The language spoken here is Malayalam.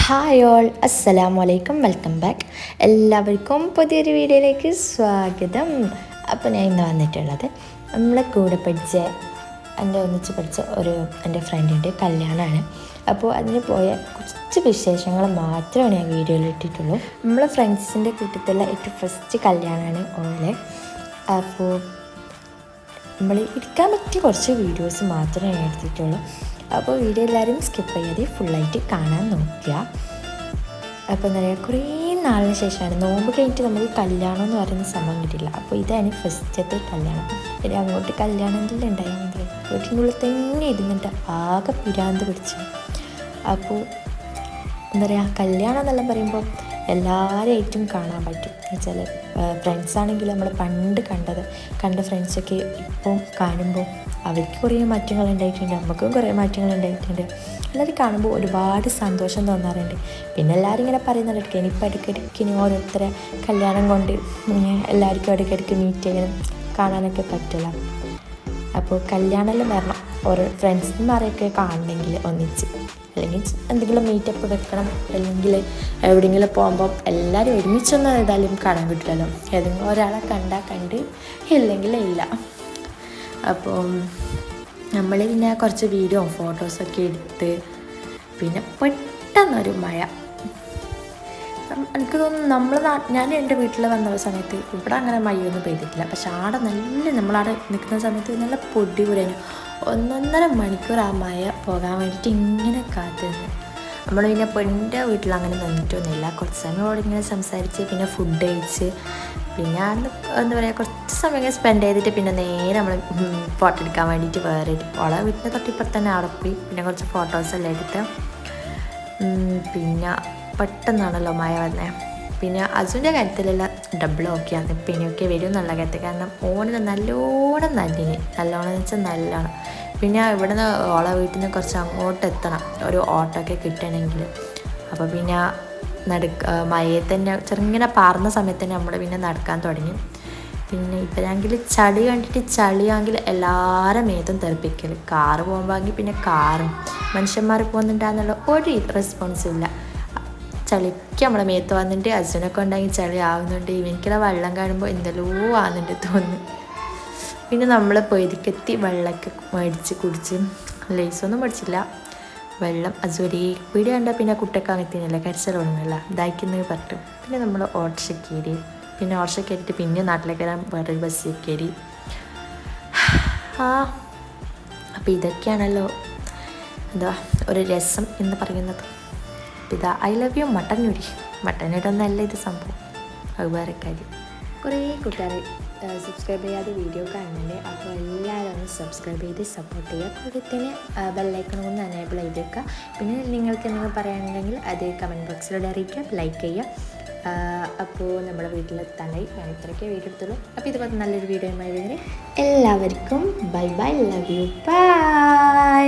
ഹായ് ഓൾ, അസ്സലാമു അലൈക്കും, വെൽക്കം ബാക്ക്. എല്ലാവർക്കും പുതിയൊരു വീഡിയോയിലേക്ക് സ്വാഗതം. അപ്പോൾ ഞാൻ ഇന്ന് വന്നിട്ടുള്ളത് നമ്മളെ കൂടെ പഠിച്ച ഒന്നിച്ച് പഠിച്ച എൻ്റെ ഫ്രണ്ടിൻ്റെ കല്യാണമാണ്. അപ്പോൾ അതിന് പോയ കുറച്ച് വിശേഷങ്ങൾ മാത്രമേ ഞാൻ വീഡിയോയിൽ ഇട്ടിട്ടുള്ളൂ. നമ്മളെ ഫ്രണ്ട്സിൻ്റെ കൂട്ടത്തിലുള്ള ഏറ്റവും ഫസ്റ്റ് കല്യാണമാണ് ഓളെ. അപ്പോൾ നമ്മൾ എടുക്കാൻ പറ്റിയ കുറച്ച് വീഡിയോസ് മാത്രമേ ഞാൻ എടുത്തിട്ടുള്ളൂ. അപ്പോൾ വീഡിയോ എല്ലാവരും സ്കിപ്പ് ചെയ്യാതെ ഫുള്ളായിട്ട് കാണാൻ നോക്കുക. അപ്പോൾ എന്താ പറയുക, കുറേ നാളിന് ശേഷമാണ് നോമ്പ് കഴിഞ്ഞിട്ട് നമുക്ക് കല്യാണം എന്ന് പറയുന്ന സംഭവം കിട്ടില്ല. അപ്പോൾ ഇതാണ് ഫസ്റ്റത്തെ കല്യാണം. ഇനി അങ്ങോട്ട് കല്യാണത്തിൽ ഉണ്ടായിരുന്നത് വീട്ടിനുള്ളിൽ തന്നെ ഇരുന്നിട്ട് ആകെ പിരാന്ത് പിടിച്ചു. അപ്പോൾ എന്താ പറയുക, കല്യാണം എന്നെല്ലാം പറയുമ്പോൾ എല്ലാവരെയായിട്ടും കാണാൻ പറ്റും. എന്നുവെച്ചാൽ ഫ്രണ്ട്സാണെങ്കിൽ നമ്മൾ പണ്ട് കണ്ട ഫ്രണ്ട്സൊക്കെ ഇപ്പോൾ കാണുമ്പോൾ അവർക്ക് കുറേ മാറ്റങ്ങൾ ഉണ്ടായിട്ടുണ്ട്, നമുക്കും കുറേ മാറ്റങ്ങൾ ഉണ്ടായിട്ടുണ്ട്. എല്ലാവരും കാണുമ്പോൾ ഒരുപാട് സന്തോഷം തോന്നാറുണ്ട്. പിന്നെ എല്ലാവരും ഇങ്ങനെ പറയുന്നുണ്ട് ഇനിയിപ്പോൾ ഇടയ്ക്കിടയ്ക്ക് ഇനി ഓരോരുത്തരെ കല്യാണം കൊണ്ട് എല്ലാവർക്കും ഇടയ്ക്കിടയ്ക്ക് മീറ്റ് ചെയ്യാനും കാണാനൊക്കെ പറ്റില്ല. അപ്പോൾ കല്യാണമെല്ലാം വരണം, ഓരോ ഫ്രണ്ട്സുമാരെയൊക്കെ കാണണമെങ്കിൽ ഒന്നിച്ച്, അല്ലെങ്കിൽ എന്തെങ്കിലും മീറ്റപ്പ് വെക്കണം, അല്ലെങ്കിൽ എവിടെയെങ്കിലും പോകുമ്പം എല്ലാവരും ഒരുമിച്ചൊന്നും ഏതായാലും കാണാൻ കിട്ടില്ലല്ലോ. ഏതെങ്കിലും ഒരാളെ കണ്ട് ഇല്ലെങ്കിൽ ഇല്ല. അപ്പോൾ നമ്മൾ പിന്നെ കുറച്ച് വീഡിയോ ഫോട്ടോസൊക്കെ എടുത്ത് പിന്നെ പെട്ടെന്നൊരു മഴ. എനിക്ക് തോന്നുന്നു ഞാൻ എൻ്റെ വീട്ടിൽ വന്ന സമയത്ത് ഇവിടെ അങ്ങനെ മഴയൊന്നും പെയ്തിട്ടില്ല. പക്ഷെ ആടെ നമ്മളവിടെ നിൽക്കുന്ന സമയത്ത് നല്ല പൊടി പുരേനു. 1.5 മണിക്കൂർ ആ മഴ പോകാൻ വേണ്ടിയിട്ട് ഇങ്ങനെ കാത്തിരുന്നു. നമ്മൾ പിന്നെ പെണ്ണിൻ്റെ വീട്ടിൽ അങ്ങനെ നിന്നിട്ടൊന്നുമില്ല. കുറച്ച് സമയം അവിടെ ഇങ്ങനെ സംസാരിച്ച് പിന്നെ ഫുഡ് കഴിച്ച് പിന്നെ എന്താ പറയുക കുറച്ച് സമയം സ്പെൻഡ് ചെയ്തിട്ട് പിന്നെ നേരെ നമ്മൾ ഫോട്ടോ എടുക്കാൻ വേണ്ടിയിട്ട് വേറെ ഓളെ വീട്ടിൻ്റെ തൊട്ടിപ്പുറത്ത് തന്നെ അവിടെ പോയി പിന്നെ കുറച്ച് ഫോട്ടോസെല്ലാം എടുത്ത് പിന്നെ പെട്ടെന്നാണല്ലോ മഴ വന്നത്. പിന്നെ അസുവിൻ്റെ കാര്യത്തിലുള്ള ഡബിൾ ഓക്കെയാണ്, പിന്നെയൊക്കെ വരും എന്നുള്ള കാര്യത്തിൽ. കാരണം ഓണിന് നല്ലോണം എന്ന് വെച്ചാൽ നല്ലോണം. പിന്നെ ഇവിടെ നിന്ന് ഓളെ വീട്ടിൽ നിന്ന് കുറച്ച് അങ്ങോട്ട് എത്തണം ഒരു ഓട്ടോ ഒക്കെ കിട്ടണമെങ്കിൽ. അപ്പോൾ പിന്നെ മഴയെ തന്നെ ചെറുങ്ങനെ പാറുന്ന സമയത്ത് തന്നെ നമ്മൾ പിന്നെ നടക്കാൻ തുടങ്ങി. പിന്നെ ഇപ്പോഴാണെങ്കിൽ ചളി കണ്ടിട്ട് ചളിയാണെങ്കിൽ എല്ലാവരും മേത്തും തെറിപ്പിക്കൽ. കാറ് പോകുമ്പോൾ പിന്നെ കാറും മനുഷ്യന്മാർ പോകുന്നുണ്ടാകുന്നുള്ള ഒരു റെസ്പോൺസില്ല. ചളിക്ക് നമ്മളെ മേത്ത് വന്നിട്ട് അച്ഛനൊക്കെ ഉണ്ടെങ്കിൽ ചളി ആവുന്നുണ്ട്. ഇവനിക്കുള്ള വെള്ളം കാണുമ്പോൾ എന്തെല്ലോ ആവുന്നുണ്ട് തോന്നുന്നു. പിന്നെ നമ്മൾ പൊരിക്കെത്തി വെള്ളമൊക്കെ മേടിച്ച് കുടിച്ച് ലേസൊന്നും മേടിച്ചില്ല, വെള്ളം അസുരി വീട് കണ്ടാൽ പിന്നെ കുട്ടൊക്കെ അങ്ങനത്തേനല്ല കരച്ചിലൊന്നുമില്ല ദാഹിക്കുന്നത് പറഞ്ഞു. പിന്നെ നമ്മൾ ഓട്ടോറിക്ഷ കയറി. പിന്നെ ഓട്ടോറിക്ഷ കയറിയിട്ട് പിന്നെ നാട്ടിലേക്ക് വരാൻ വേറൊരു ബസ്സിൽ കയറി. അപ്പോൾ ഇതൊക്കെയാണല്ലോ എന്താ ഒരു രസം എന്ന് പറയുന്നത്. ഇതാ ഐ ലവ് യു മട്ടനിടൊന്നല്ല ഇത് സംഭവം, അത് വേറെ കാര്യം. കുറേ കൂട്ടുകാർ സബ്സ്ക്രൈബ് ചെയ്യാതെ വീഡിയോ കാണുന്നുണ്ട്. അപ്പോൾ എല്ലാവരും ഒന്ന് സബ്സ്ക്രൈബ് ചെയ്ത് സപ്പോർട്ട് ചെയ്യുക. കൂടെ തന്നെ ബെല്ലൈക്കൺ ഒന്ന് എനേബിൾ ചെയ്തേക്കുക. പിന്നെ നിങ്ങൾക്ക് എന്തെങ്കിലും പറയാനുണ്ടെങ്കിൽ അത് കമൻറ്റ് ബോക്സിലൂടെ അറിയിക്കുക, ലൈക്ക് ചെയ്യുക. അപ്പോൾ നമ്മുടെ വീട്ടിലെത്താനായി ഞാൻ ഇത്രയൊക്കെ വീഡിയോ എടുത്തുള്ളൂ. അപ്പോൾ ഇതുപോലെ നല്ലൊരു വീഡിയോയുമായി വരുന്നത് എല്ലാവർക്കും bye bye, love you, by.